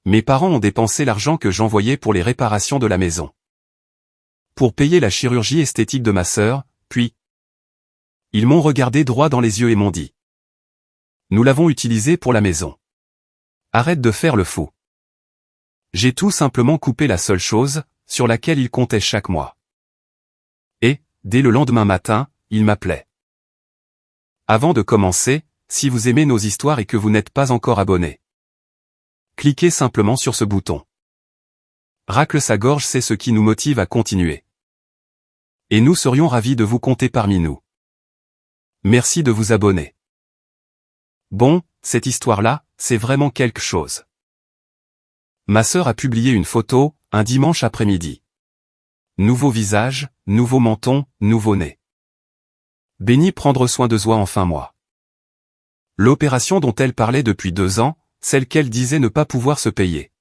Mes parents ont dépensé l'argent que j'envoyais pour les réparations de la maison. Pour payer la chirurgie esthétique de ma sœur, puis ils m'ont regardé droit dans les yeux et m'ont dit: nous l'avons utilisé pour la maison. Arrête de faire le fou. J'ai tout simplement coupé la seule chose sur laquelle ils comptaient chaque mois. Et, dès le lendemain matin, ils m'appelaient. Avant de commencer, si vous aimez nos histoires et que vous n'êtes pas encore abonné, cliquez simplement sur ce bouton. Racle sa gorge, c'est ce qui nous motive à continuer. Et nous serions ravis de vous compter parmi nous. Merci de vous abonner. Bon, cette histoire-là, c'est vraiment quelque chose. Ma sœur a publié une photo, un dimanche après-midi. Nouveau visage, nouveau menton, nouveau nez. Béni prendre soin de soi enfin moi. L'opération dont elle parlait depuis 2 ans, celle qu'elle disait ne pas pouvoir se payer.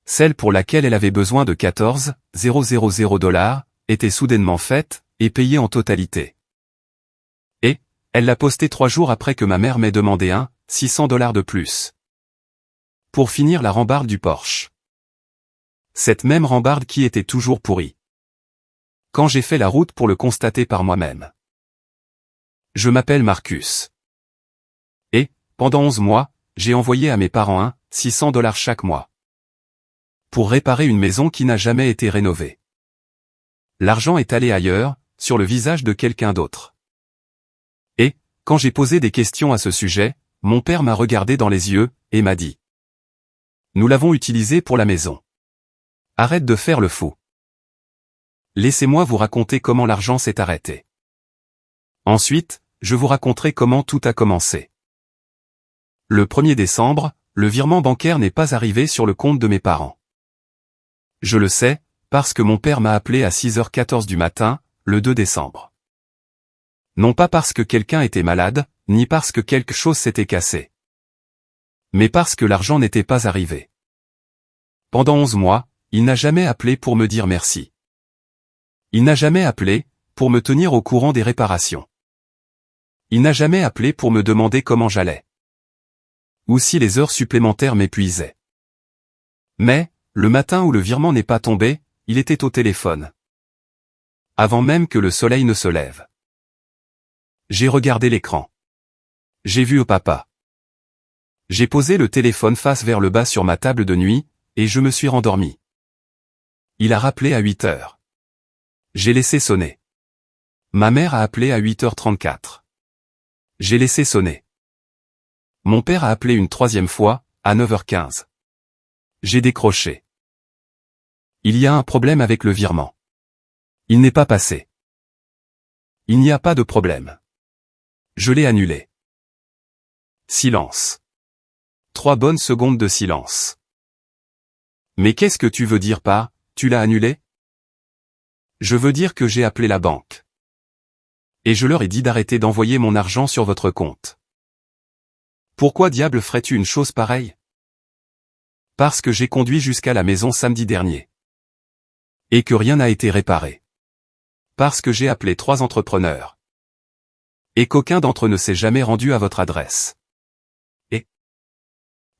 Celle pour laquelle elle avait besoin de 14 000 $, était soudainement faite, et payée en totalité. Et, elle l'a postée 3 jours après que ma mère m'ait demandé 600 $ de plus. Pour finir la rambarde du Porsche. Cette même rambarde qui était toujours pourrie. Quand j'ai fait la route pour le constater par moi-même. Je m'appelle Marcus. Et, pendant 11 mois, j'ai envoyé à mes parents 600 $ chaque mois. Pour réparer une maison qui n'a jamais été rénovée. L'argent est allé ailleurs, sur le visage de quelqu'un d'autre. Et, quand j'ai posé des questions à ce sujet, mon père m'a regardé dans les yeux, et m'a dit: nous l'avons utilisé pour la maison. Arrête de faire le fou. Laissez-moi vous raconter comment l'argent s'est arrêté. Ensuite, je vous raconterai comment tout a commencé. Le 1er décembre, le virement bancaire n'est pas arrivé sur le compte de mes parents. Je le sais, parce que mon père m'a appelé à 6h14 du matin, le 2 décembre. Non pas parce que quelqu'un était malade, ni parce que quelque chose s'était cassé. Mais parce que l'argent n'était pas arrivé. Pendant 11 mois, il n'a jamais appelé pour me dire merci. Il n'a jamais appelé pour me tenir au courant des réparations. Il n'a jamais appelé pour me demander comment j'allais. Ou si les heures supplémentaires m'épuisaient. Mais, le matin où le virement n'est pas tombé, il était au téléphone. Avant même que le soleil ne se lève. J'ai regardé l'écran. J'ai vu au papa. J'ai posé le téléphone face vers le bas sur ma table de nuit, et je me suis rendormi. Il a rappelé à 8h. J'ai laissé sonner. Ma mère a appelé à 8h34. J'ai laissé sonner. Mon père a appelé une 3e fois, à 9h15. J'ai décroché. Il y a un problème avec le virement. Il n'est pas passé. Il n'y a pas de problème. Je l'ai annulé. Silence. 3 bonnes secondes de silence. Mais qu'est-ce que tu veux dire par « tu l'as annulé » ? Je veux dire que j'ai appelé la banque. Et je leur ai dit d'arrêter d'envoyer mon argent sur votre compte. Pourquoi diable ferais-tu une chose pareille ? Parce que j'ai conduit jusqu'à la maison samedi dernier. Et que rien n'a été réparé. Parce que j'ai appelé 3 entrepreneurs. Et qu'aucun d'entre eux ne s'est jamais rendu à votre adresse. Et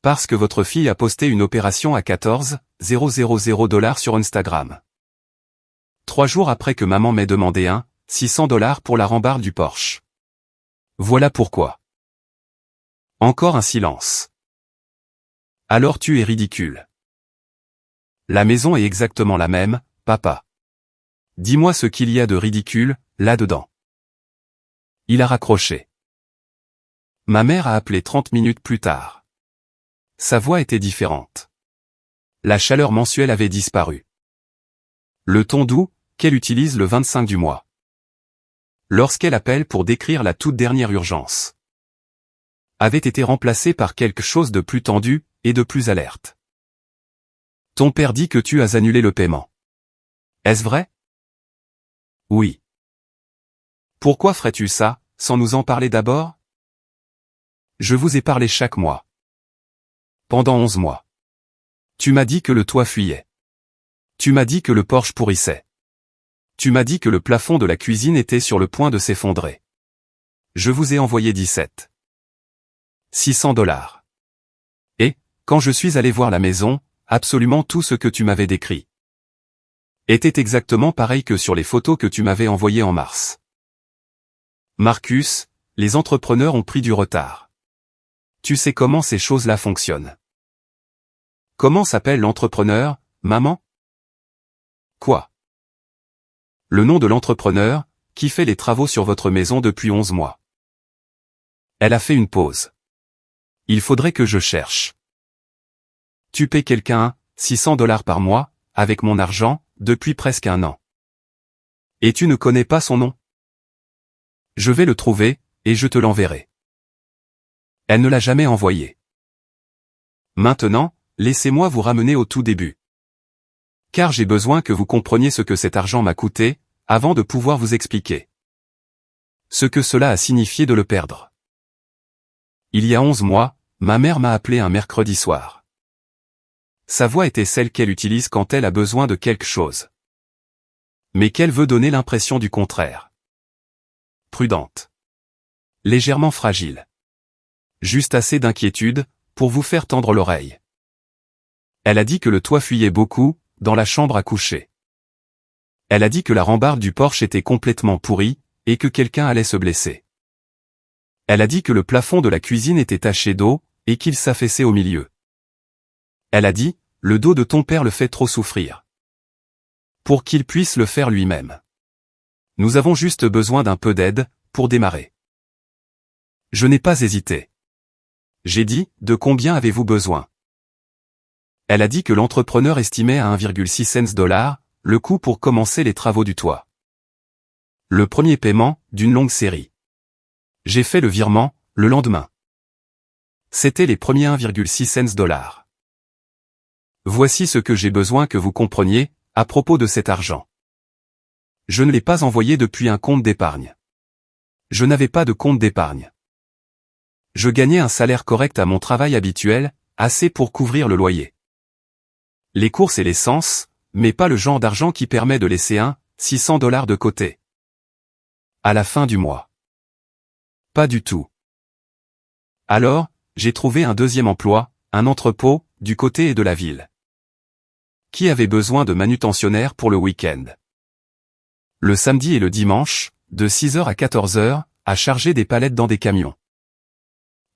parce que votre fille a posté une opération à 14 000 $ sur Instagram. 3 jours après que maman m'ait demandé 600 $ pour la rambarde du Porsche. Voilà pourquoi. Encore un silence. Alors tu es ridicule. La maison est exactement la même, papa. Dis-moi ce qu'il y a de ridicule, là-dedans. Il a raccroché. Ma mère a appelé 30 minutes plus tard. Sa voix était différente. La chaleur mensuelle avait disparu. Le ton doux, qu'elle utilise le 25 du mois. Lorsqu'elle appelle pour décrire la toute dernière urgence. Avait été remplacé par quelque chose de plus tendu, et de plus alerte. Ton père dit que tu as annulé le paiement. Est-ce vrai? Oui. Pourquoi ferais-tu ça, sans nous en parler d'abord? Je vous ai parlé chaque mois. Pendant 11 mois. Tu m'as dit que le toit fuyait. Tu m'as dit que le Porsche pourrissait. Tu m'as dit que le plafond de la cuisine était sur le point de s'effondrer. Je vous ai envoyé 600 $. Et, quand je suis allé voir la maison, absolument tout ce que tu m'avais décrit était exactement pareil que sur les photos que tu m'avais envoyées en mars. Marcus, les entrepreneurs ont pris du retard. Tu sais comment ces choses-là fonctionnent. Comment s'appelle l'entrepreneur, maman? Quoi? Le nom de l'entrepreneur, qui fait les travaux sur votre maison depuis 11 mois. Elle a fait une pause. Il faudrait que je cherche. Tu paies quelqu'un, $600 par mois, avec mon argent, depuis presque 1 an. Et tu ne connais pas son nom? Je vais le trouver, et je te l'enverrai. Elle ne l'a jamais envoyé. Maintenant, laissez-moi vous ramener au tout début. Car j'ai besoin que vous compreniez ce que cet argent m'a coûté, avant de pouvoir vous expliquer ce que cela a signifié de le perdre. Il y a 11 mois, ma mère m'a appelé un mercredi soir. Sa voix était celle qu'elle utilise quand elle a besoin de quelque chose. Mais qu'elle veut donner l'impression du contraire. Prudente. Légèrement fragile. Juste assez d'inquiétude, pour vous faire tendre l'oreille. Elle a dit que le toit fuyait beaucoup, dans la chambre à coucher. Elle a dit que la rambarde du porche était complètement pourrie, et que quelqu'un allait se blesser. Elle a dit que le plafond de la cuisine était taché d'eau, et qu'il s'affaissait au milieu. Elle a dit, le dos de ton père le fait trop souffrir. Pour qu'il puisse le faire lui-même. Nous avons juste besoin d'un peu d'aide, pour démarrer. Je n'ai pas hésité. J'ai dit, de combien avez-vous besoin? Elle a dit que l'entrepreneur estimait à 1,6 cents le coût pour commencer les travaux du toit. Le premier paiement, d'une longue série. J'ai fait le virement, le lendemain. C'était les premiers 1,6 cents. Voici ce que j'ai besoin que vous compreniez, à propos de cet argent. Je ne l'ai pas envoyé depuis un compte d'épargne. Je n'avais pas de compte d'épargne. Je gagnais un salaire correct à mon travail habituel, assez pour couvrir le loyer. Les courses et l'essence, mais pas le genre d'argent qui permet de laisser $600 de côté. À la fin du mois. Pas du tout. Alors, j'ai trouvé un deuxième emploi, un entrepôt, du côté de la ville. Qui avait besoin de manutentionnaires pour le week-end? Le samedi et le dimanche, de 6h à 14h, à charger des palettes dans des camions.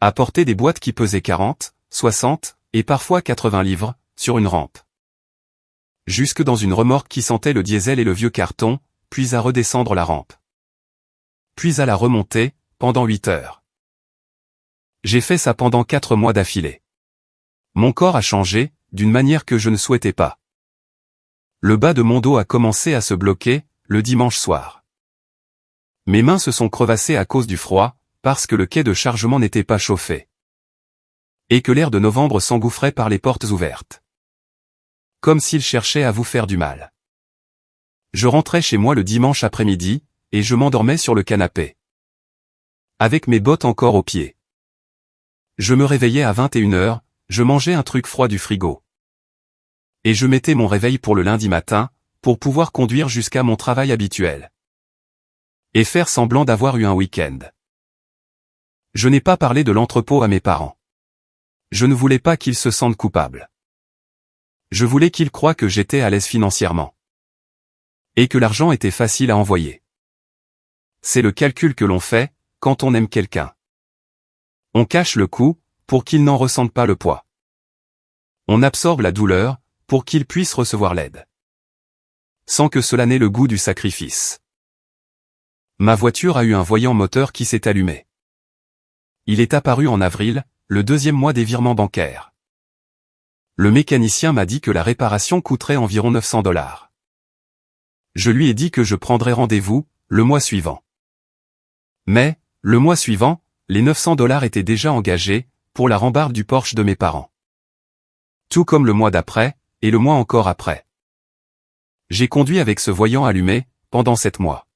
À porter des boîtes qui pesaient 40, 60, et parfois 80 livres, sur une rampe. Jusque dans une remorque qui sentait le diesel et le vieux carton, puis à redescendre la rampe. Puis à la remonter, pendant 8 heures. J'ai fait ça pendant 4 mois d'affilée. Mon corps a changé, d'une manière que je ne souhaitais pas. Le bas de mon dos a commencé à se bloquer, le dimanche soir. Mes mains se sont crevassées à cause du froid, parce que le quai de chargement n'était pas chauffé. Et que l'air de novembre s'engouffrait par les portes ouvertes. Comme s'il cherchait à vous faire du mal. Je rentrais chez moi le dimanche après-midi, et je m'endormais sur le canapé. Avec mes bottes encore aux pieds. Je me réveillais à 21h, je mangeais un truc froid du frigo. Et je mettais mon réveil pour le lundi matin, pour pouvoir conduire jusqu'à mon travail habituel. Et faire semblant d'avoir eu un week-end. Je n'ai pas parlé de l'entrepôt à mes parents. Je ne voulais pas qu'ils se sentent coupables. Je voulais qu'ils croient que j'étais à l'aise financièrement. Et que l'argent était facile à envoyer. C'est le calcul que l'on fait, quand on aime quelqu'un. On cache le coût, pour qu'il n'en ressente pas le poids. On absorbe la douleur, pour qu'il puisse recevoir l'aide. Sans que cela n'ait le goût du sacrifice. Ma voiture a eu un voyant moteur qui s'est allumé. Il est apparu en avril, le deuxième mois des virements bancaires. Le mécanicien m'a dit que la réparation coûterait environ $900. Je lui ai dit que je prendrais rendez-vous, le mois suivant. Mais, le mois suivant, les $900 étaient déjà engagés, pour la rambarde du Porsche de mes parents. Tout comme le mois d'après, et le mois encore après. J'ai conduit avec ce voyant allumé, pendant 7 mois.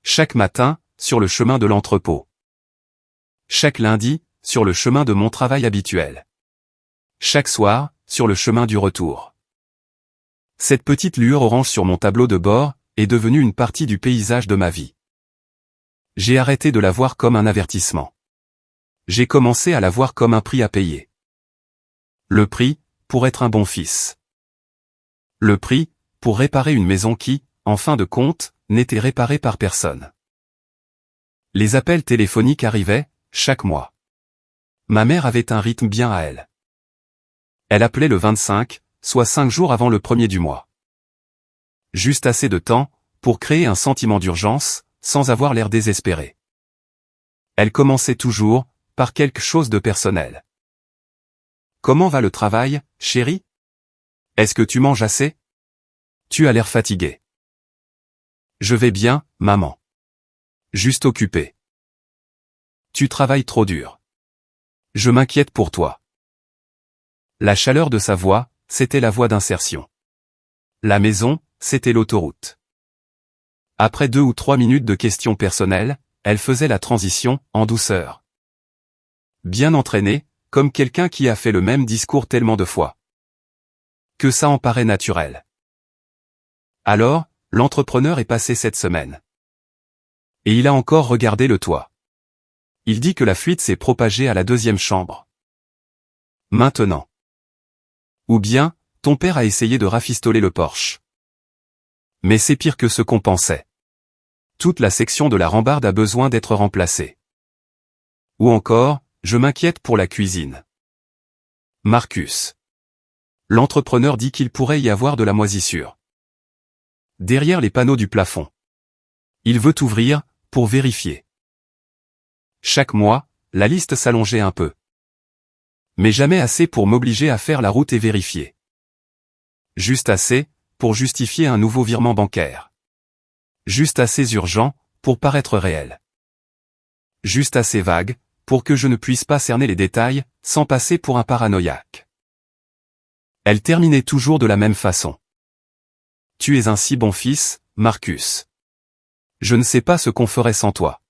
Chaque matin, sur le chemin de l'entrepôt. Chaque lundi, sur le chemin de mon travail habituel. Chaque soir, sur le chemin du retour. Cette petite lueur orange sur mon tableau de bord, est devenue une partie du paysage de ma vie. J'ai arrêté de la voir comme un avertissement. J'ai commencé à la voir comme un prix à payer. Le prix, pour être un bon fils. Le prix, pour réparer une maison qui, en fin de compte, n'était réparée par personne. Les appels téléphoniques arrivaient, chaque mois. Ma mère avait un rythme bien à elle. Elle appelait le 25, soit 5 jours avant le 1er du mois. Juste assez de temps, pour créer un sentiment d'urgence, sans avoir l'air désespéré. Elle commençait toujours, par quelque chose de personnel. Comment va le travail, chérie? Est-ce que tu manges assez? Tu as l'air fatigué. Je vais bien, maman. Juste occupé. Tu travailles trop dur. Je m'inquiète pour toi. La chaleur de sa voix, c'était la voix d'insertion. La maison, c'était l'autoroute. Après 2 ou 3 minutes de questions personnelles, elle faisait la transition, en douceur. Bien entraînée, comme quelqu'un qui a fait le même discours tellement de fois. Que ça en paraît naturel. Alors, l'entrepreneur est passé cette semaine. Et il a encore regardé le toit. Il dit que la fuite s'est propagée à la 2e chambre. Maintenant. Ou bien, ton père a essayé de rafistoler le porche. Mais c'est pire que ce qu'on pensait. Toute la section de la rambarde a besoin d'être remplacée. Ou encore, je m'inquiète pour la cuisine. Marcus. L'entrepreneur dit qu'il pourrait y avoir de la moisissure. Derrière les panneaux du plafond. Il veut ouvrir, pour vérifier. Chaque mois, la liste s'allongeait un peu. Mais jamais assez pour m'obliger à faire la route et vérifier. Juste assez, pour justifier un nouveau virement bancaire. Juste assez urgent, pour paraître réel. Juste assez vague, pour que je ne puisse pas cerner les détails, sans passer pour un paranoïaque. Elle terminait toujours de la même façon. Tu es un si bon fils, Marcus. Je ne sais pas ce qu'on ferait sans toi.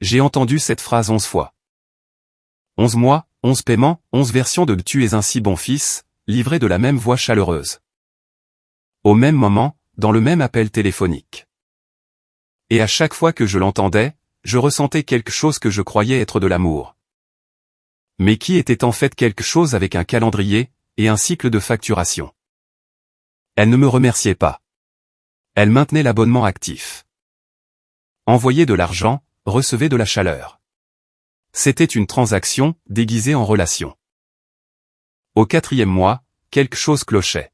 J'ai entendu cette phrase 11 fois. 11 mois, 11 paiements, 11 versions de Tu es un si bon fils, livrées de la même voix chaleureuse. Au même moment, dans le même appel téléphonique. Et à chaque fois que je l'entendais, je ressentais quelque chose que je croyais être de l'amour. Mais qui était en fait quelque chose avec un calendrier, et un cycle de facturation. Elle ne me remerciait pas. Elle maintenait l'abonnement actif. Envoyait de l'argent, recevait de la chaleur. C'était une transaction, déguisée en relation. Au 4e mois, quelque chose clochait.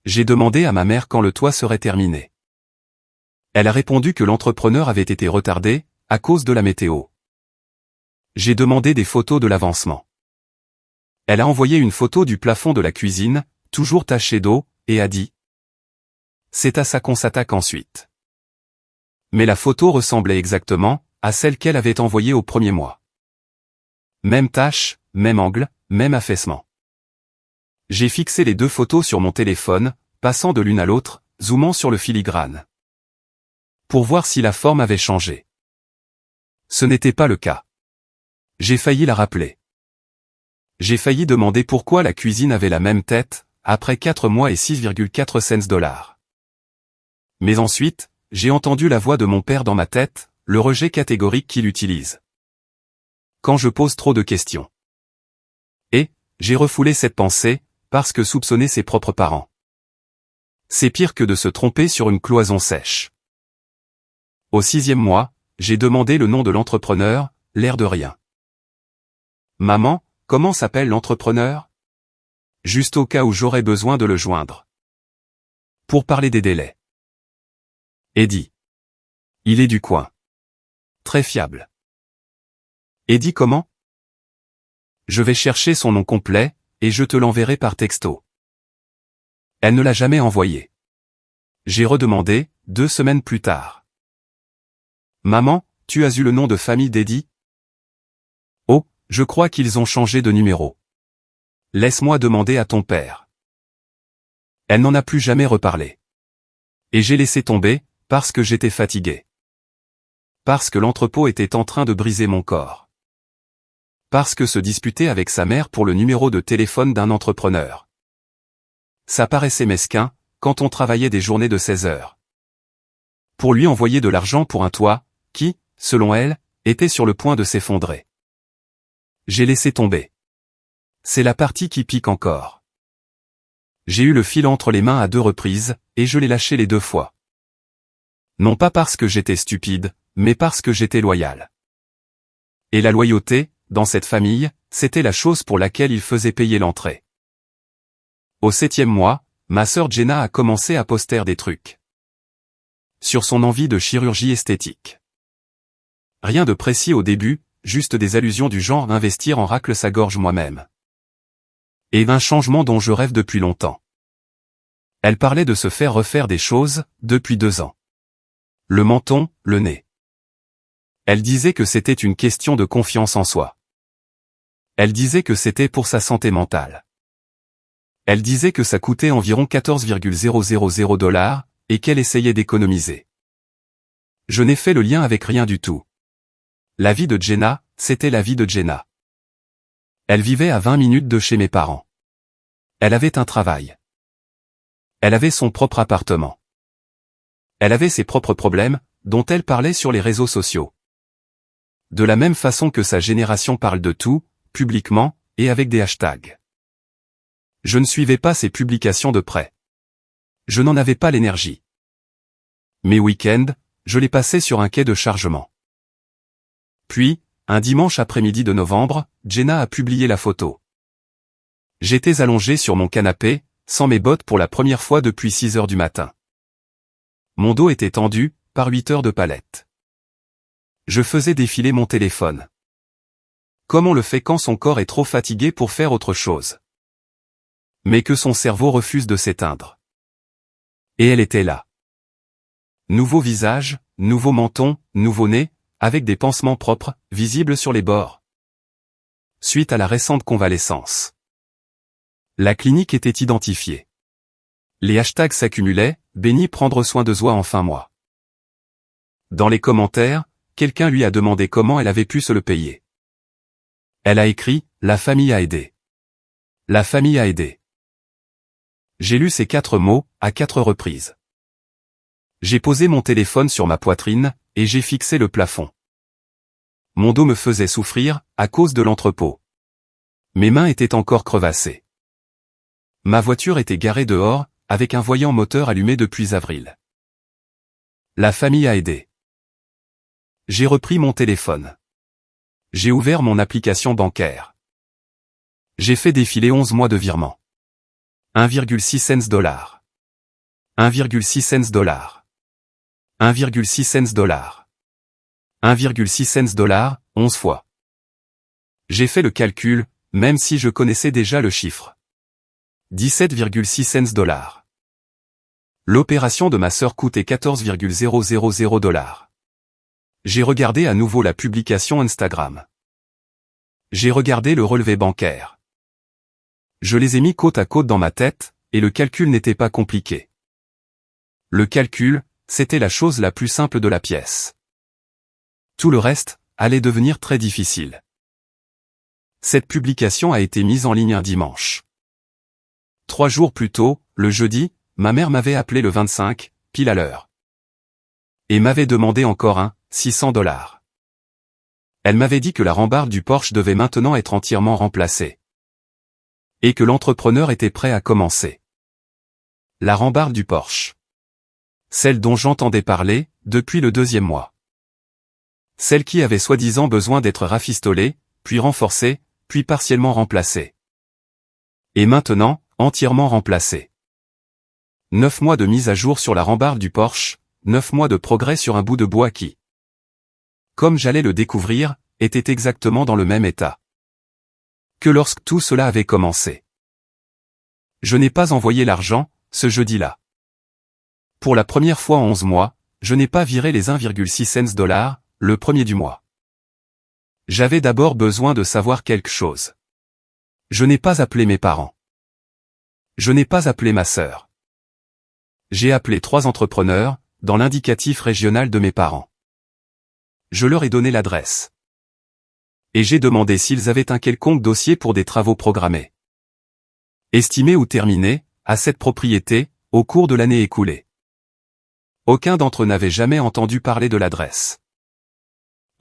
J'ai demandé à ma mère quand le toit serait terminé. Elle a répondu que l'entrepreneur avait été retardé, à cause de la météo. J'ai demandé des photos de l'avancement. Elle a envoyé une photo du plafond de la cuisine, toujours taché d'eau, et a dit. C'est à ça qu'on s'attaque ensuite. Mais la photo ressemblait exactement à celle qu'elle avait envoyée au 1er mois. Même tache, même angle, même affaissement. J'ai fixé les 2 photos sur mon téléphone, passant de l'une à l'autre, zoomant sur le filigrane. Pour voir si la forme avait changé. Ce n'était pas le cas. J'ai failli la rappeler. J'ai failli demander pourquoi la cuisine avait la même tête, après 4 mois et 6,4 cents. Mais ensuite, j'ai entendu la voix de mon père dans ma tête, le rejet catégorique qu'il utilise. Quand je pose trop de questions. Et, j'ai refoulé cette pensée, parce que soupçonner ses propres parents. C'est pire que de se tromper sur une cloison sèche. Au 6e mois, j'ai demandé le nom de l'entrepreneur, l'air de rien. Maman, comment s'appelle l'entrepreneur? Juste au cas où j'aurais besoin de le joindre. Pour parler des délais. Eddie. Il est du coin. Très fiable. Eddie comment? Je vais chercher son nom complet, et je te l'enverrai par texto. Elle ne l'a jamais envoyé. J'ai redemandé, 2 semaines plus tard. Maman, tu as eu le nom de famille d'Eddie? Oh, je crois qu'ils ont changé de numéro. Laisse-moi demander à ton père. Elle n'en a plus jamais reparlé. Et j'ai laissé tomber, parce que j'étais fatigué. Parce que l'entrepôt était en train de briser mon corps. Parce que se disputer avec sa mère pour le numéro de téléphone d'un entrepreneur. Ça paraissait mesquin, quand on travaillait des journées de 16 heures. Pour lui envoyer de l'argent pour un toit, qui, selon elle, était sur le point de s'effondrer. J'ai laissé tomber. C'est la partie qui pique encore. J'ai eu le fil entre les mains à 2 reprises, et je l'ai lâché les 2 fois. Non pas parce que j'étais stupide, mais parce que j'étais loyal. Et la loyauté, dans cette famille, c'était la chose pour laquelle il faisait payer l'entrée. Au 7e mois, ma sœur Jenna a commencé à poster des trucs sur son envie de chirurgie esthétique. Rien de précis au début, juste des allusions du genre investir en racle sa gorge moi-même. Et d'un changement dont je rêve depuis longtemps. Elle parlait de se faire refaire des choses, depuis 2 ans. Le menton, le nez. Elle disait que c'était une question de confiance en soi. Elle disait que c'était pour sa santé mentale. Elle disait que ça coûtait environ 14,000 $, et qu'elle essayait d'économiser. Je n'ai fait le lien avec rien du tout. La vie de Jenna, c'était la vie de Jenna. Elle vivait à 20 minutes de chez mes parents. Elle avait un travail. Elle avait son propre appartement. Elle avait ses propres problèmes, dont elle parlait sur les réseaux sociaux. De la même façon que sa génération parle de tout, publiquement, et avec des hashtags. Je ne suivais pas ses publications de près. Je n'en avais pas l'énergie. Mes week-ends, je les passais sur un quai de chargement. Puis, un dimanche après-midi de novembre, Jenna a publié la photo. J'étais allongé sur mon canapé, sans mes bottes pour la première fois depuis 6 heures du matin. Mon dos était tendu, par 8 heures de palette. Je faisais défiler mon téléphone. Comme on le fait quand son corps est trop fatigué pour faire autre chose. Mais que son cerveau refuse de s'éteindre. Et elle était là. Nouveau visage, nouveau menton, nouveau nez, avec des pansements propres, visibles sur les bords. Suite à la récente convalescence. La clinique était identifiée. Les hashtags s'accumulaient, béni prendre soin de soi en fin mois. Dans les commentaires, quelqu'un lui a demandé comment elle avait pu se le payer. Elle a écrit, la famille a aidé. La famille a aidé. J'ai lu ces 4 mots, à 4 reprises. J'ai posé mon téléphone sur ma poitrine, et j'ai fixé le plafond. Mon dos me faisait souffrir, à cause de l'entrepôt. Mes mains étaient encore crevassées. Ma voiture était garée dehors, avec un voyant moteur allumé depuis avril. La famille a aidé. J'ai repris mon téléphone. J'ai ouvert mon application bancaire. J'ai fait défiler 11 mois de virement. 1,6 cents $. 1,6 cents $. 1,6 cents $. 1,6 cents $, 11 fois. J'ai fait le calcul, même si je connaissais déjà le chiffre. 17,6 cents $. L'opération de ma sœur coûtait 14,000 $. J'ai regardé à nouveau la publication Instagram. J'ai regardé le relevé bancaire. Je les ai mis côte à côte dans ma tête, et le calcul n'était pas compliqué. Le calcul, c'était la chose la plus simple de la pièce. Tout le reste, allait devenir très difficile. Cette publication a été mise en ligne un dimanche. 3 jours plus tôt, le jeudi, ma mère m'avait appelé le 25, pile à l'heure. Et m'avait demandé encore 600 $. Elle m'avait dit que la rambarde du Porsche devait maintenant être entièrement remplacée. Et que l'entrepreneur était prêt à commencer. La rambarde du Porsche. Celle dont j'entendais parler, depuis le 2e mois. Celle qui avait soi-disant besoin d'être rafistolée, puis renforcée, puis partiellement remplacée. Et maintenant, entièrement remplacée. 9 mois de mise à jour sur la rambarde du Porsche, 9 mois de progrès sur un bout de bois qui, comme j'allais le découvrir, était exactement dans le même état que lorsque tout cela avait commencé. Je n'ai pas envoyé l'argent, ce jeudi-là. Pour la première fois en 11 mois, je n'ai pas viré les 1,6 cents $, le premier du mois. J'avais d'abord besoin de savoir quelque chose. Je n'ai pas appelé mes parents. Je n'ai pas appelé ma sœur. J'ai appelé 3 entrepreneurs, dans l'indicatif régional de mes parents. Je leur ai donné l'adresse. Et j'ai demandé s'ils avaient un quelconque dossier pour des travaux programmés. Estimés ou terminés, à cette propriété, au cours de l'année écoulée. Aucun d'entre eux n'avait jamais entendu parler de l'adresse.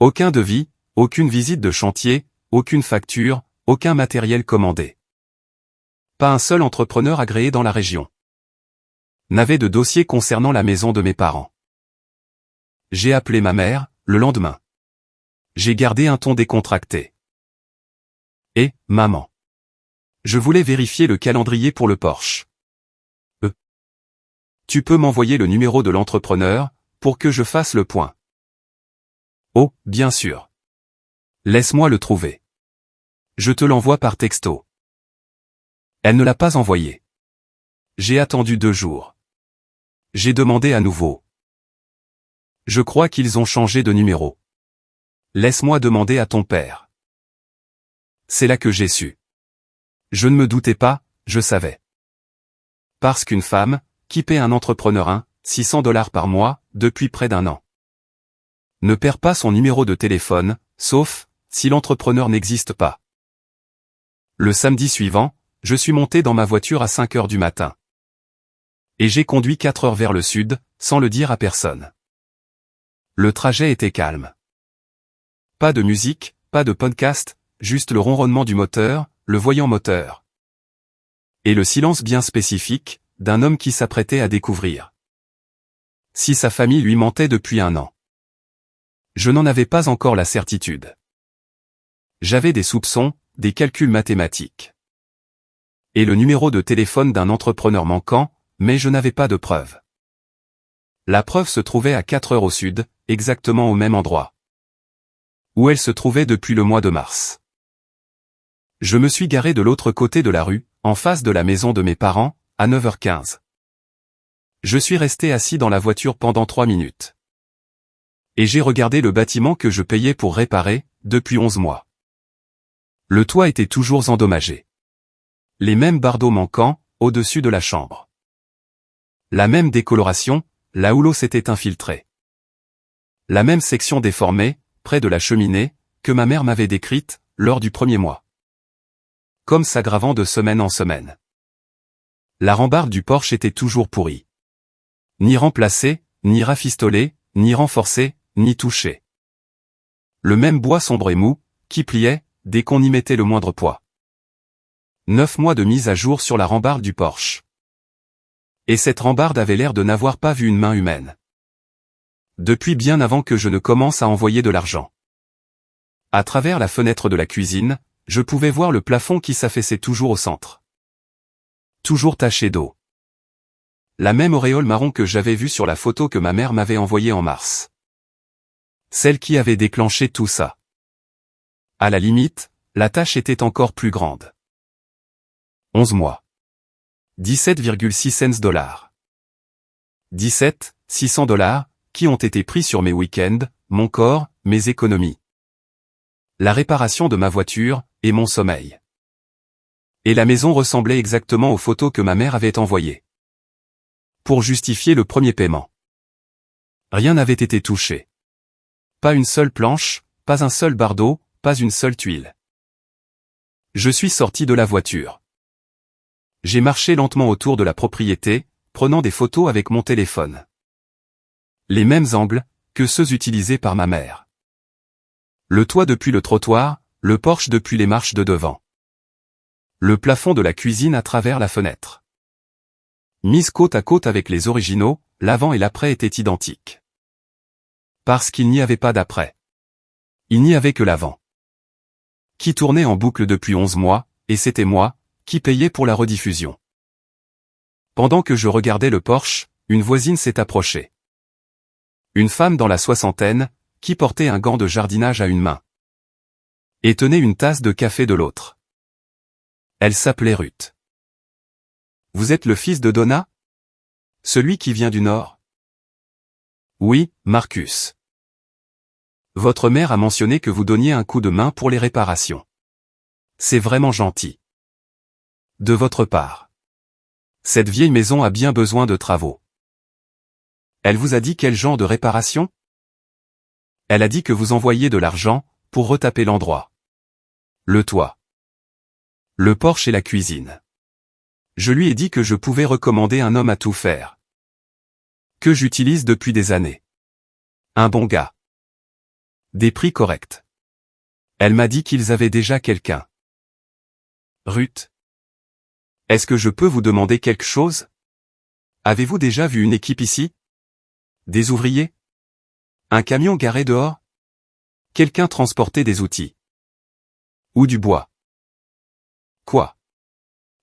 Aucun devis, aucune visite de chantier, aucune facture, aucun matériel commandé. Pas un seul entrepreneur agréé dans la région. N'avait de dossier concernant la maison de mes parents. J'ai appelé ma mère, le lendemain. J'ai gardé un ton décontracté. Et, maman. Je voulais vérifier le calendrier pour le Porsche. Tu peux m'envoyer le numéro de l'entrepreneur, pour que je fasse le point. Oh, bien sûr. Laisse-moi le trouver. Je te l'envoie par texto. Elle ne l'a pas envoyé. J'ai attendu 2 jours. J'ai demandé à nouveau. Je crois qu'ils ont changé de numéro. Laisse-moi demander à ton père. C'est là que j'ai su. Je ne me doutais pas, je savais. Parce qu'une femme, qui paie un entrepreneur $600 par mois, depuis près d'1 an, ne perd pas son numéro de téléphone, sauf si l'entrepreneur n'existe pas. Le samedi suivant, je suis monté dans ma voiture à 5 heures du matin. Et j'ai conduit 4 heures vers le sud, sans le dire à personne. Le trajet était calme. Pas de musique, pas de podcast, juste le ronronnement du moteur, le voyant moteur. Et le silence bien spécifique, d'un homme qui s'apprêtait à découvrir si sa famille lui mentait depuis 1 an. Je n'en avais pas encore la certitude. J'avais des soupçons, des calculs mathématiques. Et le numéro de téléphone d'un entrepreneur manquant, mais je n'avais pas de preuve. La preuve se trouvait à 4 heures au sud, exactement au même endroit où elle se trouvait depuis le mois de mars. Je me suis garé de l'autre côté de la rue, en face de la maison de mes parents, à 9h15. Je suis resté assis dans la voiture pendant 3 minutes. Et j'ai regardé le bâtiment que je payais pour réparer, depuis 11 mois. Le toit était toujours endommagé. Les mêmes bardeaux manquants, au-dessus de la chambre. La même décoloration, là où l'eau s'était infiltrée. La même section déformée, près de la cheminée, que ma mère m'avait décrite, lors du premier mois. Comme s'aggravant de semaine en semaine. La rambarde du porche était toujours pourrie. Ni remplacée, ni rafistolée, ni renforcée, ni touchée. Le même bois sombre et mou, qui pliait, dès qu'on y mettait le moindre poids. 9 mois de mise à jour sur la rambarde du porche. Et cette rambarde avait l'air de n'avoir pas vu une main humaine. Depuis bien avant que je ne commence à envoyer de l'argent. À travers la fenêtre de la cuisine, je pouvais voir le plafond qui s'affaissait toujours au centre. Toujours taché d'eau. La même auréole marron que j'avais vue sur la photo que ma mère m'avait envoyée en mars. Celle qui avait déclenché tout ça. À la limite, la tâche était encore plus grande. 11 mois. 17,6 cents. 600 $, qui ont été pris sur mes week-ends, mon corps, mes économies. La réparation de ma voiture, et mon sommeil. Et la maison ressemblait exactement aux photos que ma mère avait envoyées. Pour justifier le premier paiement. Rien n'avait été touché. Pas une seule planche, pas un seul bardeau, pas une seule tuile. Je suis sorti de la voiture. J'ai marché lentement autour de la propriété, prenant des photos avec mon téléphone. Les mêmes angles, que ceux utilisés par ma mère. Le toit depuis le trottoir, le porche depuis les marches de devant. Le plafond de la cuisine à travers la fenêtre. Mise côte à côte avec les originaux, l'avant et l'après étaient identiques. Parce qu'il n'y avait pas d'après. Il n'y avait que l'avant. Qui tournait en boucle depuis 11 mois, et c'était moi, qui payais pour la rediffusion. Pendant que je regardais le porche, une voisine s'est approchée. Une femme dans la soixantaine, qui portait un gant de jardinage à une main. Et tenait une tasse de café de l'autre. Elle s'appelait Ruth. Vous êtes le fils de Donna? Celui qui vient du Nord? Oui, Marcus. Votre mère a mentionné que vous donniez un coup de main pour les réparations. C'est vraiment gentil. De votre part. Cette vieille maison a bien besoin de travaux. Elle vous a dit quel genre de réparation? Elle a dit que vous envoyiez de l'argent, pour retaper l'endroit. Le toit. Le porche et la cuisine. Je lui ai dit que je pouvais recommander un homme à tout faire. Que j'utilise depuis des années. Un bon gars. Des prix corrects. Elle m'a dit qu'ils avaient déjà quelqu'un. Ruth. Est-ce que je peux vous demander quelque chose? Avez-vous déjà vu une équipe ici? Des ouvriers? Un camion garé dehors? Quelqu'un transporter des outils? Ou du bois? Quoi?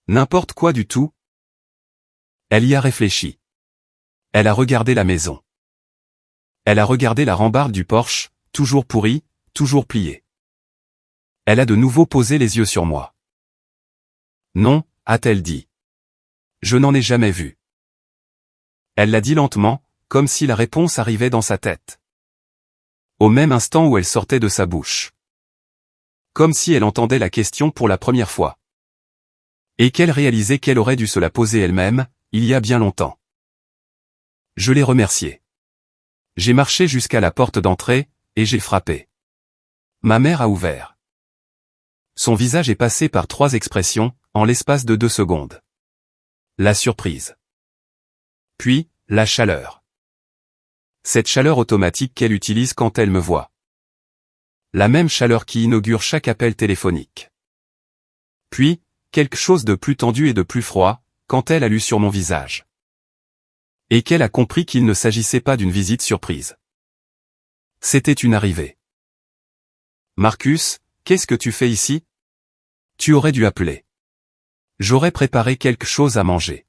N'importe quoi du tout? Elle y a réfléchi. Elle a regardé la maison. Elle a regardé la rambarde du porche, toujours pourrie, toujours pliée. Elle a de nouveau posé les yeux sur moi. Non, a-t-elle dit. Je n'en ai jamais vu. Elle l'a dit lentement, comme si la réponse arrivait dans sa tête. Au même instant où elle sortait de sa bouche. Comme si elle entendait la question pour la première fois. Et qu'elle réalisait qu'elle aurait dû se la poser elle-même, il y a bien longtemps. Je l'ai remerciée. J'ai marché jusqu'à la porte d'entrée, et j'ai frappé. Ma mère a ouvert. Son visage est passé par 3 expressions, en l'espace de 2 secondes. La surprise. Puis, la chaleur. Cette chaleur automatique qu'elle utilise quand elle me voit. La même chaleur qui inaugure chaque appel téléphonique. Puis, quelque chose de plus tendu et de plus froid, quand elle a lu sur mon visage. Et qu'elle a compris qu'il ne s'agissait pas d'une visite surprise. C'était une arrivée. Marcus, qu'est-ce que tu fais ici? Tu aurais dû appeler. J'aurais préparé quelque chose à manger.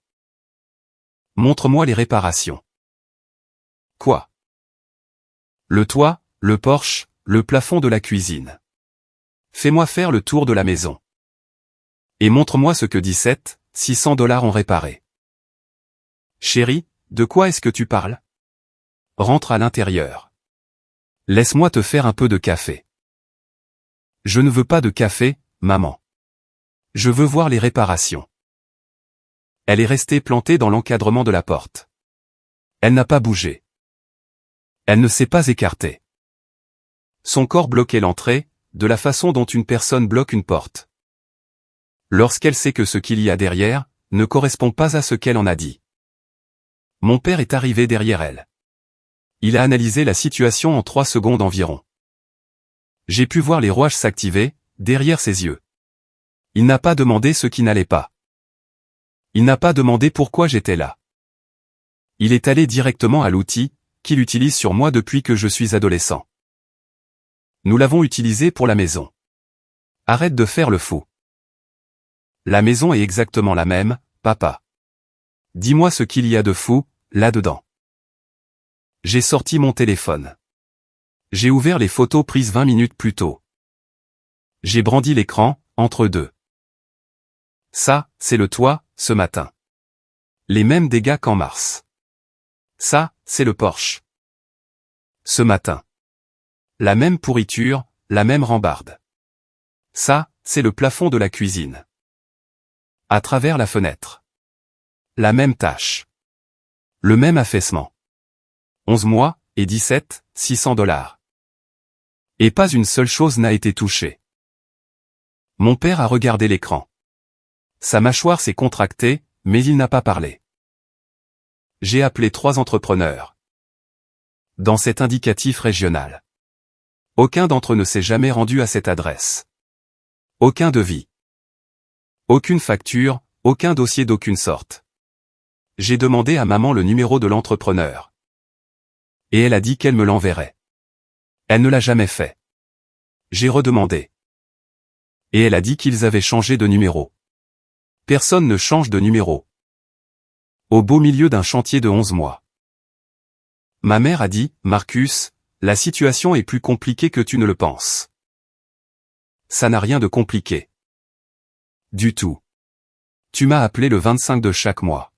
Montre-moi les réparations. Quoi? Le toit, le porche, le plafond de la cuisine. Fais-moi faire le tour de la maison. Et montre-moi ce que 600 $ ont réparé. Chérie, de quoi est-ce que tu parles? Rentre à l'intérieur. Laisse-moi te faire un peu de café. Je ne veux pas de café, maman. Je veux voir les réparations. Elle est restée plantée dans l'encadrement de la porte. Elle n'a pas bougé. Elle ne s'est pas écartée. Son corps bloquait l'entrée, de la façon dont une personne bloque une porte. Lorsqu'elle sait que ce qu'il y a derrière, ne correspond pas à ce qu'elle en a dit. Mon père est arrivé derrière elle. Il a analysé la situation en 3 secondes environ. J'ai pu voir les rouages s'activer, derrière ses yeux. Il n'a pas demandé ce qui n'allait pas. Il n'a pas demandé pourquoi j'étais là. Il est allé directement à l'outil, qu'il utilise sur moi depuis que je suis adolescent. Nous l'avons utilisé pour la maison. Arrête de faire le fou. La maison est exactement la même, papa. Dis-moi ce qu'il y a de fou, là-dedans. J'ai sorti mon téléphone. J'ai ouvert les photos prises 20 minutes plus tôt. J'ai brandi l'écran, entre deux. Ça, c'est le toit, ce matin. Les mêmes dégâts qu'en mars. Ça, c'est le porche. Ce matin. La même pourriture, la même rambarde. Ça, c'est le plafond de la cuisine. À travers la fenêtre. La même tache. Le même affaissement. 11 mois, et 600 $. Et pas une seule chose n'a été touchée. Mon père a regardé l'écran. Sa mâchoire s'est contractée, mais il n'a pas parlé. J'ai appelé 3 entrepreneurs. Dans cet indicatif régional. Aucun d'entre eux ne s'est jamais rendu à cette adresse. Aucun devis. Aucune facture, aucun dossier d'aucune sorte. J'ai demandé à maman le numéro de l'entrepreneur. Et elle a dit qu'elle me l'enverrait. Elle ne l'a jamais fait. J'ai redemandé. Et elle a dit qu'ils avaient changé de numéro. Personne ne change de numéro. Au beau milieu d'un chantier de 11 mois. Ma mère a dit, Marcus, la situation est plus compliquée que tu ne le penses. Ça n'a rien de compliqué. Du tout. Tu m'as appelé le 25 de chaque mois.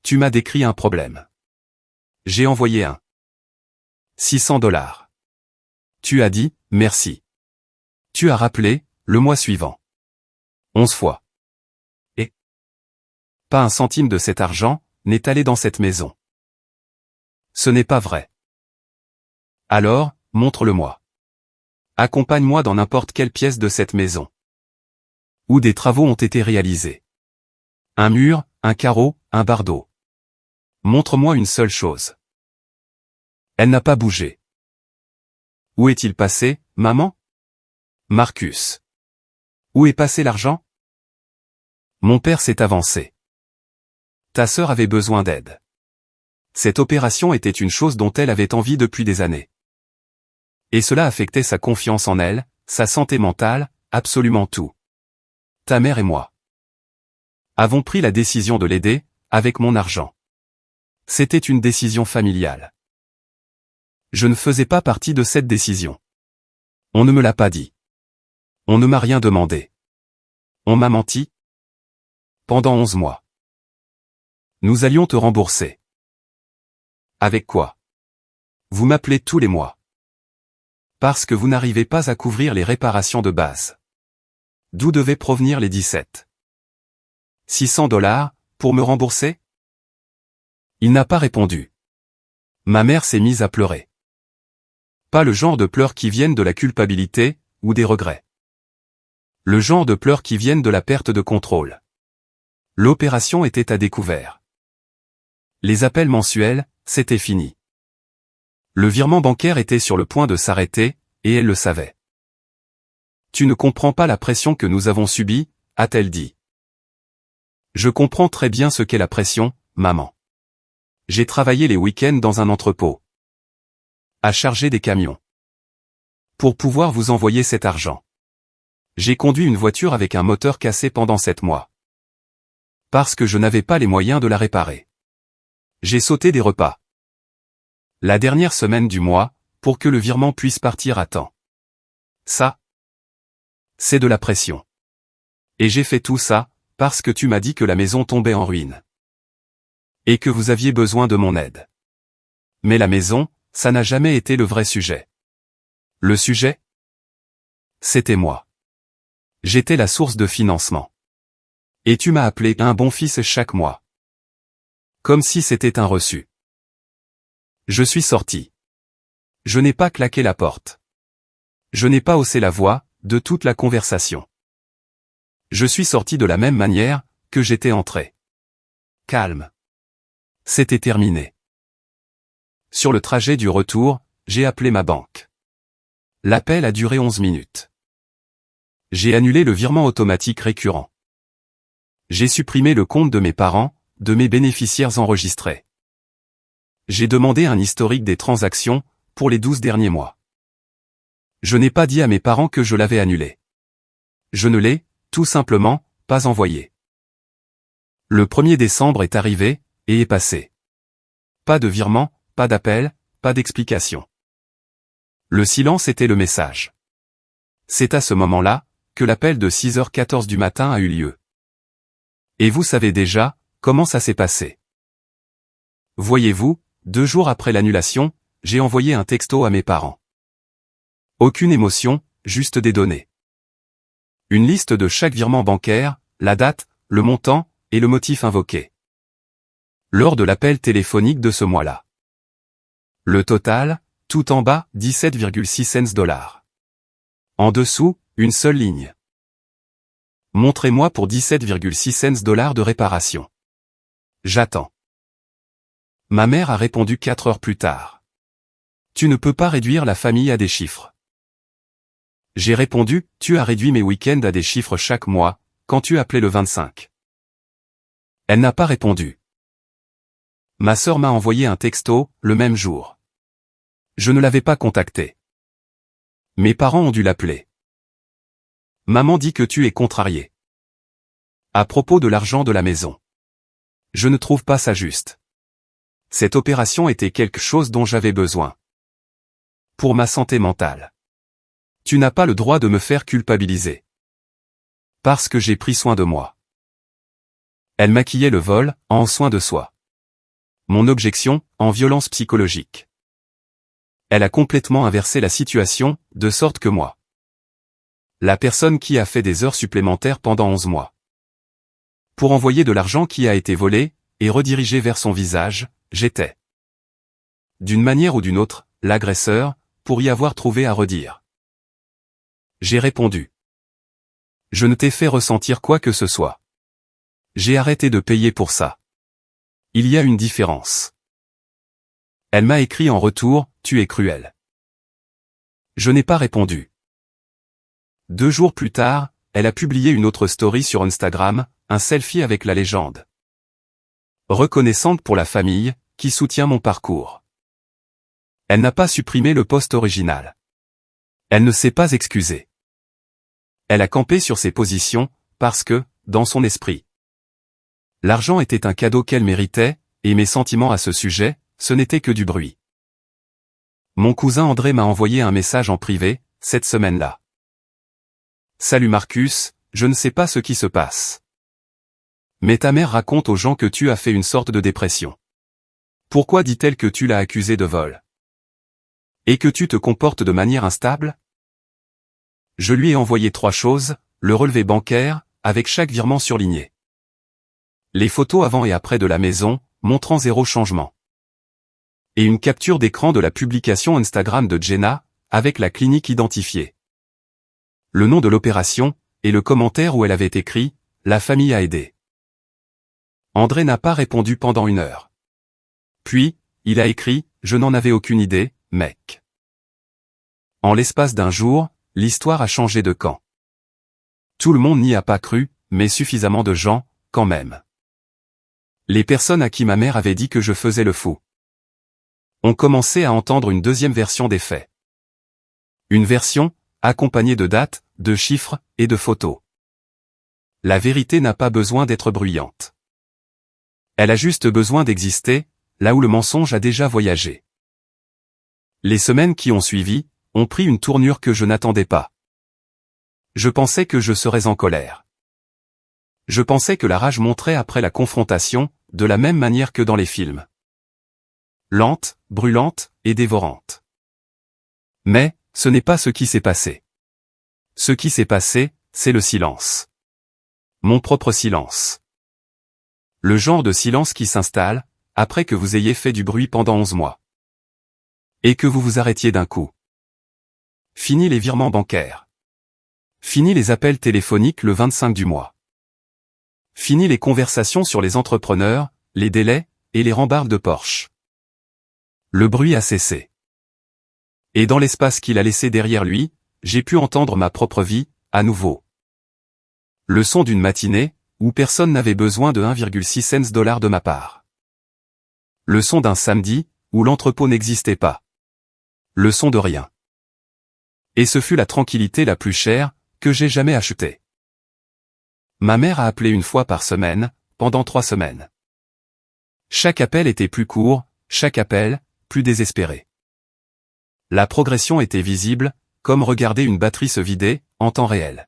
Tu m'as décrit un problème. J'ai envoyé 600 $. Tu as dit, merci. Tu as rappelé, le mois suivant. 11 fois. Et pas un centime de cet argent n'est allé dans cette maison. Ce n'est pas vrai. Alors, montre-le-moi. Accompagne-moi dans n'importe quelle pièce de cette maison. Où des travaux ont été réalisés. Un mur, un carreau, un bardeau. Montre-moi une seule chose. Elle n'a pas bougé. Où est-il passé, maman? Marcus. Où est passé l'argent? Mon père s'est avancé. Ta sœur avait besoin d'aide. Cette opération était une chose dont elle avait envie depuis des années. Et cela affectait sa confiance en elle, sa santé mentale, absolument tout. Ta mère et moi avons pris la décision de l'aider, avec mon argent. C'était une décision familiale. Je ne faisais pas partie de cette décision. On ne me l'a pas dit. On ne m'a rien demandé. On m'a menti. Pendant 11 mois. Nous allions te rembourser. Avec quoi? Vous m'appelez tous les mois. Parce que vous n'arrivez pas à couvrir les réparations de base. D'où devaient provenir les 600 $ pour me rembourser? Il n'a pas répondu. Ma mère s'est mise à pleurer. Pas le genre de pleurs qui viennent de la culpabilité, ou des regrets. Le genre de pleurs qui viennent de la perte de contrôle. L'opération était à découvert. Les appels mensuels, c'était fini. Le virement bancaire était sur le point de s'arrêter, et elle le savait. Tu ne comprends pas la pression que nous avons subie, a-t-elle dit. Je comprends très bien ce qu'est la pression, maman. J'ai travaillé les week-ends dans un entrepôt. À charger des camions. Pour pouvoir vous envoyer cet argent. J'ai conduit une voiture avec un moteur cassé pendant 7 mois. Parce que je n'avais pas les moyens de la réparer. J'ai sauté des repas. La dernière semaine du mois, pour que le virement puisse partir à temps. Ça, c'est de la pression. Et j'ai fait tout ça, parce que tu m'as dit que la maison tombait en ruine. Et que vous aviez besoin de mon aide. Mais la maison, ça n'a jamais été le vrai sujet. Le sujet? C'était moi. J'étais la source de financement. Et tu m'as appelé un bon fils chaque mois. Comme si c'était un reçu. Je suis sorti. Je n'ai pas claqué la porte. Je n'ai pas haussé la voix, de toute la conversation. Je suis sorti de la même manière, que j'étais entré. Calme. C'était terminé. Sur le trajet du retour, j'ai appelé ma banque. L'appel a duré 11 minutes. J'ai annulé le virement automatique récurrent. J'ai supprimé le compte de mes parents, de mes bénéficiaires enregistrés. J'ai demandé un historique des transactions, pour les 12 derniers mois. Je n'ai pas dit à mes parents que je l'avais annulé. Je ne l'ai, tout simplement, pas envoyé. Le 1er décembre est arrivé, et est passé. Pas de virement, pas d'appel, pas d'explication. Le silence était le message. C'est à ce moment-là, que l'appel de 6h14 du matin a eu lieu. Et vous savez déjà, comment ça s'est passé. Voyez-vous, 2 jours après l'annulation, j'ai envoyé un texto à mes parents. Aucune émotion, juste des données. Une liste de chaque virement bancaire, la date, le montant, et le motif invoqué. Lors de l'appel téléphonique de ce mois-là. Le total, tout en bas, 17,6 $. En dessous, une seule ligne. Montrez-moi pour 17,6 $ de réparation. J'attends. Ma mère a répondu 4 heures plus tard. Tu ne peux pas réduire la famille à des chiffres. J'ai répondu, tu as réduit mes week-ends à des chiffres chaque mois, quand tu appelais le 25. Elle n'a pas répondu. Ma sœur m'a envoyé un texto, le même jour. Je ne l'avais pas contacté. Mes parents ont dû l'appeler. Maman dit que tu es contrarié. À propos de l'argent de la maison. Je ne trouve pas ça juste. Cette opération était quelque chose dont j'avais besoin. Pour ma santé mentale. Tu n'as pas le droit de me faire culpabiliser. Parce que j'ai pris soin de moi. Elle maquillait le vol, en soin de soi. Mon objection, en violence psychologique. Elle a complètement inversé la situation, de sorte que moi. La personne qui a fait des heures supplémentaires pendant 11 mois. Pour envoyer de l'argent qui a été volé, et redirigé vers son visage, j'étais. D'une manière ou d'une autre, l'agresseur, pour y avoir trouvé à redire. J'ai répondu. Je ne t'ai fait ressentir quoi que ce soit. J'ai arrêté de payer pour ça. Il y a une différence. Elle m'a écrit en retour, tu es cruel. Je n'ai pas répondu. 2 jours plus tard, elle a publié une autre story sur Instagram, un selfie avec la légende. Reconnaissante pour la famille, qui soutient mon parcours. Elle n'a pas supprimé le post original. Elle ne s'est pas excusée. Elle a campé sur ses positions, parce que, dans son esprit, l'argent était un cadeau qu'elle méritait, et mes sentiments à ce sujet, ce n'était que du bruit. Mon cousin André m'a envoyé un message en privé, cette semaine-là. Salut Marcus, je ne sais pas ce qui se passe. Mais ta mère raconte aux gens que tu as fait une sorte de dépression. Pourquoi dit-elle que tu l'as accusé de vol? Et que tu te comportes de manière instable? Je lui ai envoyé 3 choses, le relevé bancaire, avec chaque virement surligné. Les photos avant et après de la maison, montrant 0 changement. Et une capture d'écran de la publication Instagram de Jenna, avec la clinique identifiée. Le nom de l'opération, et le commentaire où elle avait écrit « La famille a aidé ». André n'a pas répondu pendant 1 heure. Puis, il a écrit « Je n'en avais aucune idée, mec ». En l'espace d'1 jour, l'histoire a changé de camp. Tout le monde n'y a pas cru, mais suffisamment de gens, quand même. Les personnes à qui ma mère avait dit que je faisais le fou ont commencé à entendre une deuxième version des faits. Une version, accompagnée de dates, de chiffres, et de photos. La vérité n'a pas besoin d'être bruyante. Elle a juste besoin d'exister, là où le mensonge a déjà voyagé. Les semaines qui ont suivi, ont pris une tournure que je n'attendais pas. Je pensais que je serais en colère. Je pensais que la rage monterait après la confrontation, de la même manière que dans les films. Lente, brûlante, et dévorante. Mais, ce n'est pas ce qui s'est passé. Ce qui s'est passé, c'est le silence. Mon propre silence. Le genre de silence qui s'installe, après que vous ayez fait du bruit pendant 11 mois. Et que vous vous arrêtiez d'un coup. Fini les virements bancaires. Fini les appels téléphoniques le 25 du mois. Fini les conversations sur les entrepreneurs, les délais, et les rambardes de Porsche. Le bruit a cessé. Et dans l'espace qu'il a laissé derrière lui, j'ai pu entendre ma propre vie, à nouveau. Le son d'une matinée, où personne n'avait besoin de 1,6 cents de ma part. Le son d'un samedi, où l'entrepôt n'existait pas. Le son de rien. Et ce fut la tranquillité la plus chère, que j'ai jamais achetée. Ma mère a appelé 1 fois par semaine, pendant 3 semaines. Chaque appel était plus court, chaque appel, plus désespéré. La progression était visible, comme regarder une batterie se vider, en temps réel.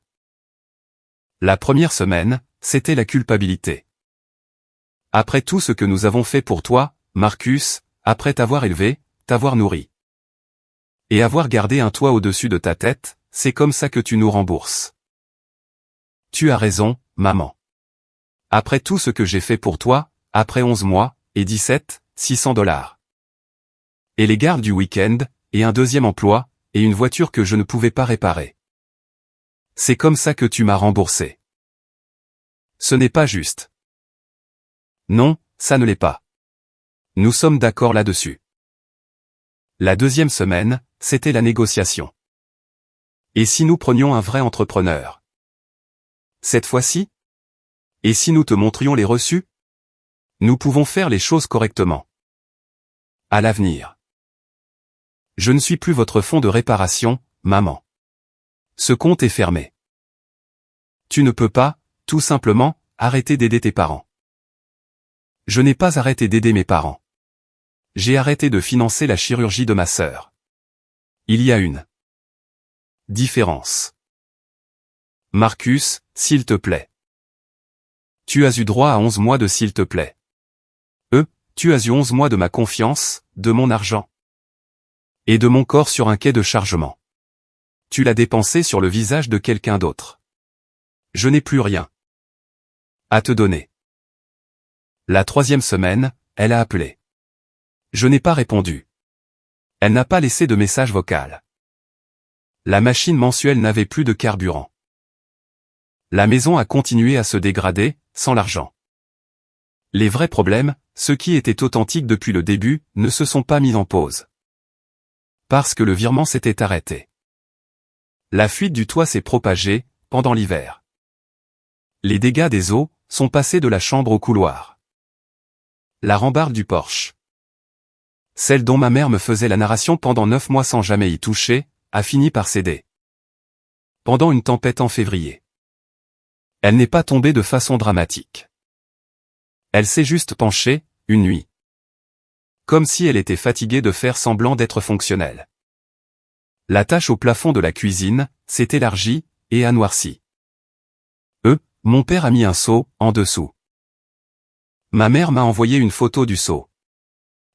La première semaine, c'était la culpabilité. Après tout ce que nous avons fait pour toi, Marcus, après t'avoir élevé, t'avoir nourri. Et avoir gardé un toit au-dessus de ta tête, c'est comme ça que tu nous rembourses. Tu as raison, maman. Après tout ce que j'ai fait pour toi, après 11 mois, et 600 $. Et les gardes du week-end, et un 2e emploi, et une voiture que je ne pouvais pas réparer. C'est comme ça que tu m'as remboursé. Ce n'est pas juste. Non, ça ne l'est pas. Nous sommes d'accord là-dessus. La 2e semaine, c'était la négociation. Et si nous prenions un vrai entrepreneur? Cette fois-ci? Et si nous te montrions les reçus? Nous pouvons faire les choses correctement. À l'avenir. Je ne suis plus votre fonds de réparation, maman. Ce compte est fermé. Tu ne peux pas, tout simplement, arrêter d'aider tes parents. Je n'ai pas arrêté d'aider mes parents. J'ai arrêté de financer la chirurgie de ma sœur. Il y a une différence. Marcus, s'il te plaît. Tu as eu droit à 11 mois de s'il te plaît. Tu as eu 11 mois de ma confiance, de mon argent. Et de mon corps sur un quai de chargement. Tu l'as dépensé sur le visage de quelqu'un d'autre. Je n'ai plus rien à te donner. La 3e semaine, elle a appelé. Je n'ai pas répondu. Elle n'a pas laissé de message vocal. La machine mensuelle n'avait plus de carburant. La maison a continué à se dégrader, sans l'argent. Les vrais problèmes, ceux qui étaient authentiques depuis le début, ne se sont pas mis en pause. Parce que le virement s'était arrêté. La fuite du toit s'est propagée, pendant l'hiver. Les dégâts des eaux, sont passés de la chambre au couloir. La rambarde du Porsche, celle dont ma mère me faisait la narration pendant 9 mois sans jamais y toucher, a fini par céder. Pendant une tempête en février. Elle n'est pas tombée de façon dramatique. Elle s'est juste penchée, une nuit. Comme si elle était fatiguée de faire semblant d'être fonctionnelle. La tache au plafond de la cuisine s'est élargie et a noirci. Mon père a mis un seau en dessous. Ma mère m'a envoyé une photo du seau.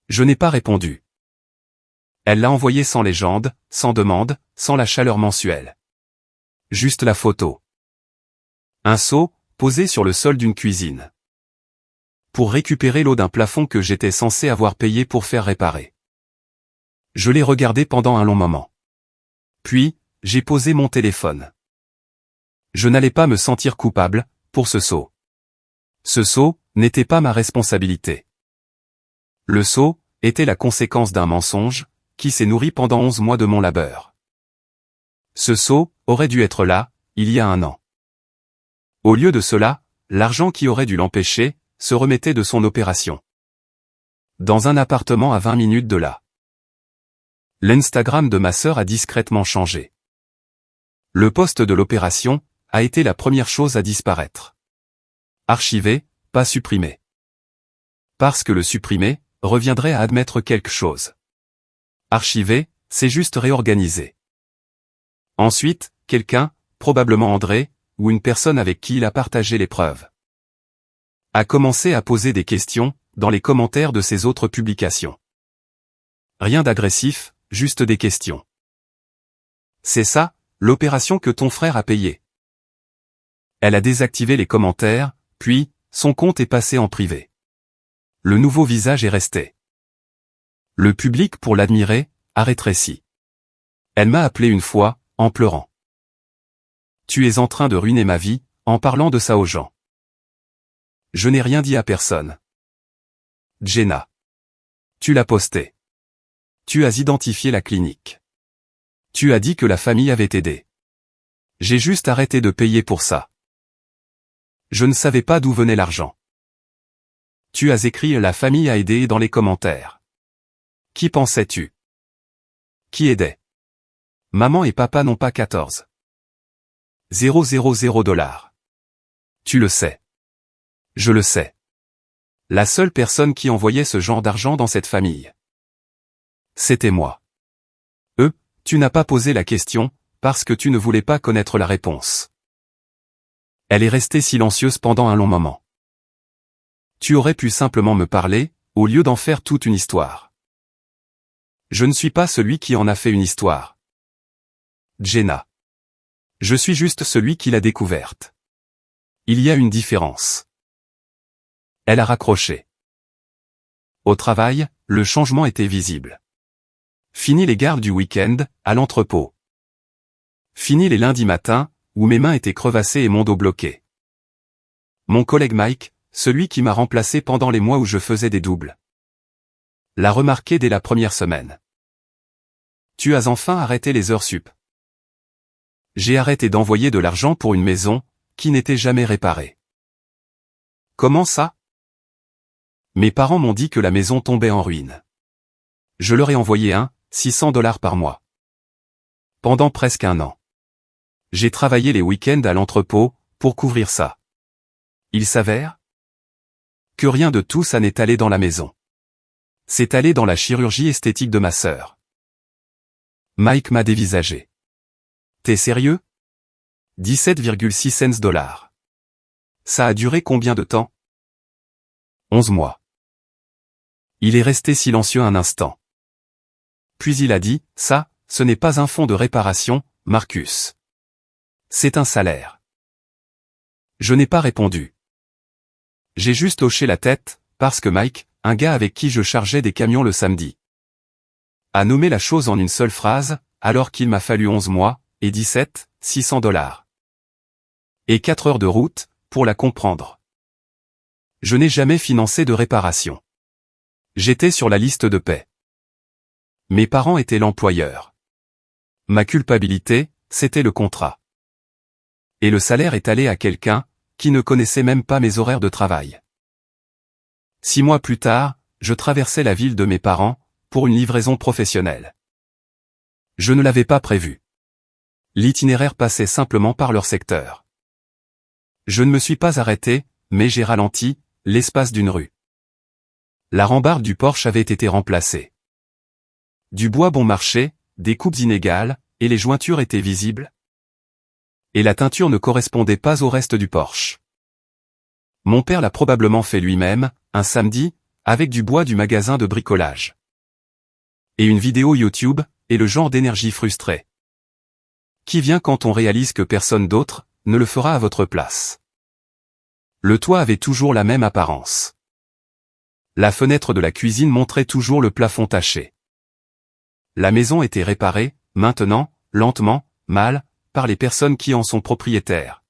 Je n'ai pas répondu. Elle l'a envoyé sans légende, sans demande, sans la chaleur mensuelle. Juste la photo. Un seau, posé sur le sol d'une cuisine. Pour récupérer l'eau d'un plafond que j'étais censé avoir payé pour faire réparer. Je l'ai regardé pendant un long moment. Puis, j'ai posé mon téléphone. Je n'allais pas me sentir coupable, pour ce seau. Ce seau, n'était pas ma responsabilité. Le seau, était la conséquence d'un mensonge, qui s'est nourri pendant 11 mois de mon labeur. Ce seau, aurait dû être là, il y a 1 an. Au lieu de cela, l'argent qui aurait dû l'empêcher, se remettait de son opération. Dans un appartement à 20 minutes de là. L'Instagram de ma sœur a discrètement changé. Le post de l'opération, a été la première chose à disparaître. Archivé, pas supprimé. Parce que le supprimer, reviendrait à admettre quelque chose. Archivé, c'est juste réorganiser. Ensuite, quelqu'un, probablement André, ou une personne avec qui il a partagé les preuves, a commencé à poser des questions, dans les commentaires de ses autres publications. Rien d'agressif, juste des questions. C'est ça, l'opération que ton frère a payée. Elle a désactivé les commentaires, puis, son compte est passé en privé. Le nouveau visage est resté. Le public pour l'admirer, a rétréci. Elle m'a appelé une fois, en pleurant. Tu es en train de ruiner ma vie, en parlant de ça aux gens. Je n'ai rien dit à personne. Jenna. Tu l'as posté. Tu as identifié la clinique. Tu as dit que la famille avait aidé. J'ai juste arrêté de payer pour ça. Je ne savais pas d'où venait l'argent. Tu as écrit « La famille a aidé » dans les commentaires. Qui pensais-tu? Qui aidait? Maman et papa n'ont pas 14 000 $. Tu le sais. Je le sais. La seule personne qui envoyait ce genre d'argent dans cette famille, c'était moi. Tu n'as pas posé la question, parce que tu ne voulais pas connaître la réponse. Elle est restée silencieuse pendant un long moment. Tu aurais pu simplement me parler, au lieu d'en faire toute une histoire. Je ne suis pas celui qui en a fait une histoire. Jenna. Je suis juste celui qui l'a découverte. Il y a une différence. Elle a raccroché. Au travail, le changement était visible. Fini les gardes du week-end, à l'entrepôt. Fini les lundis matins, où mes mains étaient crevassées et mon dos bloqué. Mon collègue Mike, celui qui m'a remplacé pendant les mois où je faisais des doubles, l'a remarqué dès la première semaine. Tu as enfin arrêté les heures sup. J'ai arrêté d'envoyer de l'argent pour une maison, qui n'était jamais réparée. Comment ça? Mes parents m'ont dit que la maison tombait en ruine. Je leur ai envoyé 600 $ par mois. Pendant presque 1 an. J'ai travaillé les week-ends à l'entrepôt, pour couvrir ça. Il s'avère que rien de tout ça n'est allé dans la maison. C'est allé dans la chirurgie esthétique de ma sœur. Mike m'a dévisagé. T'es sérieux? 17,6 cents $. Ça a duré combien de temps? 11 mois. Il est resté silencieux un instant. Puis il a dit, ça, ce n'est pas un fonds de réparation, Marcus. C'est un salaire. Je n'ai pas répondu. J'ai juste hoché la tête, parce que Mike, un gars avec qui je chargeais des camions le samedi, a nommé la chose en une seule phrase, alors qu'il m'a fallu 11 mois, et 600 $. Et 4 heures de route, pour la comprendre. Je n'ai jamais financé de réparation. J'étais sur la liste de paie. Mes parents étaient l'employeur. Ma culpabilité, c'était le contrat. Et le salaire est allé à quelqu'un, qui ne connaissait même pas mes horaires de travail. 6 mois plus tard, je traversais la ville de mes parents, pour une livraison professionnelle. Je ne l'avais pas prévu. L'itinéraire passait simplement par leur secteur. Je ne me suis pas arrêté, mais j'ai ralenti, l'espace d'une rue. La rambarde du Porsche avait été remplacée. Du bois bon marché, des coupes inégales, et les jointures étaient visibles. Et la teinture ne correspondait pas au reste du Porsche. Mon père l'a probablement fait lui-même, un samedi, avec du bois du magasin de bricolage. Et une vidéo YouTube, et le genre d'énergie frustrée. Qui vient quand on réalise que personne d'autre ne le fera à votre place. Le toit avait toujours la même apparence. La fenêtre de la cuisine montrait toujours le plafond taché. La maison était réparée, maintenant, lentement, mal, par les personnes qui en sont propriétaires.